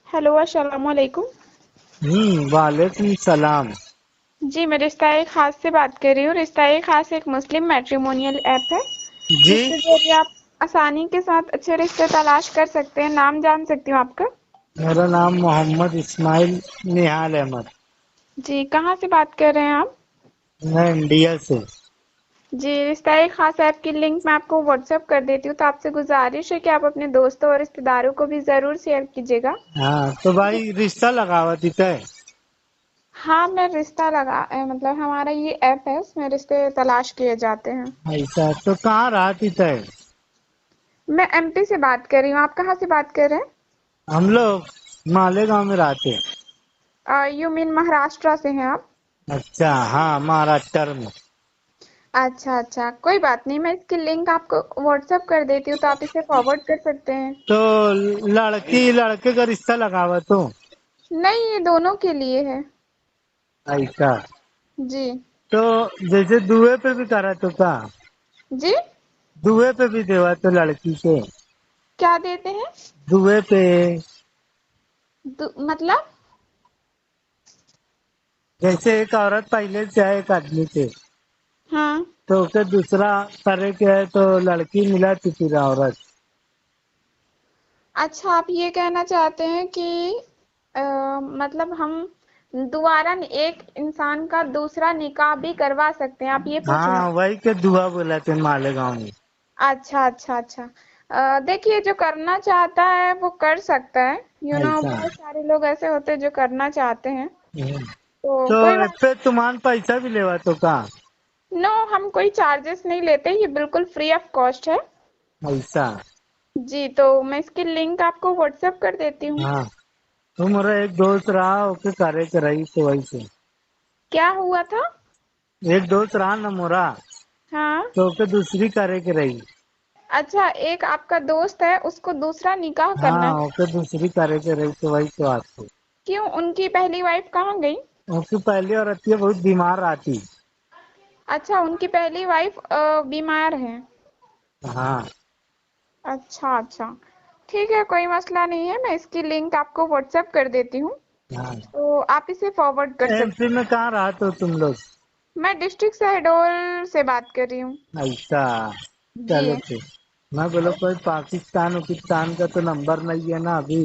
Hello, अस्सलाम वालेकुम। वालेकुम सलाम। जी, मैं रिश्ता ए खास से बात कर रही हूँ। रिश्ता ए खास एक मुस्लिम मैट्रिमोनियल ऐप है, जी। जिसके जरिए आप आसानी के साथ अच्छे रिश्ते तलाश कर सकते हैं। नाम जान सकती हूँ आपका? मेरा नाम मोहम्मद इस्माइल निहाल अहमद। जी, कहाँ से बात कर रहे हैं आप? मैं इंडिया से। जी, रिश्ता ए खास ऐप की लिंक मैं आपको व्हाट्सएप कर देती हूँ, तो आपसे गुजारिश है कि आप अपने दोस्तों और रिश्तेदारों को भी ज़रूर शेयर कीजिएगा। हाँ तो भाई रिश्ता लगावा थी तय। हाँ, मैं रिश्ता मतलब हमारा ये ऐप है, उसमें रिश्ते तलाश किए जाते हैं। ऐसा तो कहाँ रहा थी तय। मैं एमपी से बात कर रही हूँ। आप कहाँ से बात कर रहे हैं? हम लोग मालेगांव में रहते हैं। यू मीन महाराष्ट्र से हैं आप? अच्छा हाँ, महाराष्ट्र में। अच्छा अच्छा, कोई बात नहीं, मैं इसकी लिंक आपको व्हाट्सएप कर देती हूँ, तो आप इसे फॉरवर्ड कर सकते हैं। तो लड़की लड़के का रिश्ता लगावा तो। नहीं, ये दोनों के लिए है। ऐसा जी। तो जैसे दुए पे भी करा तो का। जी, दुए पे भी देवा तो लड़की के। क्या देते हैं? दुए पे मतलब? जैसे एक औरत पहले से है एक आदमी से, हाँ। तो उसे दूसरा करे के है तो लड़की मिला थी फिर औरत। अच्छा, आप ये कहना चाहते हैं कि अ, मतलब हम दोबारा एक इंसान का दूसरा निकाह भी करवा सकते हैं, आप ये पूछ रहे हैं? हाँ वही के दुआ बोला थे मालेगांव में। अच्छा अच्छा अच्छा। देखिए, जो करना चाहता है वो कर सकता है। ऐसा। बहुत सारे लोग ऐसे होते हैं जो करना चाहते हैं, हम्म। तो तो कोई इस बात। पे तुमान पैसा भी लेवा तो का। नो, हम कोई चार्जेस नहीं लेते, ये बिल्कुल फ्री ऑफ कॉस्ट है। ऐसा। जी, तो मैं इसकी लिंक आपको व्हाट्सएप कर देती हूँ। हाँ तो मेरा एक दोस्त रहा ओके करे के रही तो वही से। क्या हुआ था? एक दोस्त रहा ना मोरा, हाँ। तो ओके दूसरी करे के रही। अच्छा, एक आपका दोस्त है, उसको दूसरा निकाह करना हाँ है? ओके दूसरी करे के रही तो वही तो आपको। क्यों, उनकी पहली वाइफ कहाँ गई? ओके पहली और अति बहुत बीमार आती। अच्छा, उनकी पहली वाइफ बीमार है। हाँ। अच्छा अच्छा, ठीक है, कोई मसला नहीं है, मैं इसकी लिंक आपको व्हाट्सएप कर देती हूँ, हाँ। तो आप इसे फॉरवर्ड कर सकते एमपी में कहाँ रहा तो तुम लोग। हैं। मैं डिस्ट्रिक्ट शहडोल से बात कर रही हूँ। ऐसा। जी। चलो फिर। मैं बोलो कोई पाकिस्तान उकिस्तान का तो नंबर नहीं है ना अभी।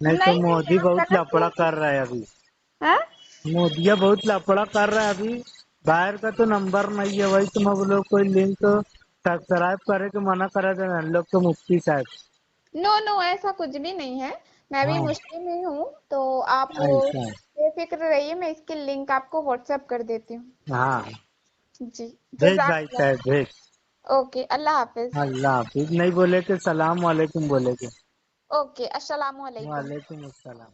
नहीं तो नहीं नहीं, मोदी आप बहुत गलत लफड़ा सोच कर रहे रहा है अभी। हैं। मोदिया बहुत लफड़ा कर रहा है अभी। बाहर का तो नंबर नहीं है, वही तो मैं बोलो कोई लिंक सब्सक्राइब करे के मना करा था हम लोग तो मुफ्ती साहब। नो नो, ऐसा कुछ भी नहीं है। मैं भी हाँ। मुस्लिम ही हूँ, तो आप ऐसा। बेफिक्र रहिए, मैं इसकी लिंक आपको व्हाट्सएप कर देती हूँ। हाँ जी। भेज भाई जज़ाकल्लाह। साहब भेज। ओके, अल्लाह हाफिज। अल्लाह हाफिज नहीं बोले के सलाम वालेकुम बोले के। ओके, अस्सलाम वालेकुम। वालेकुम अस्सलाम।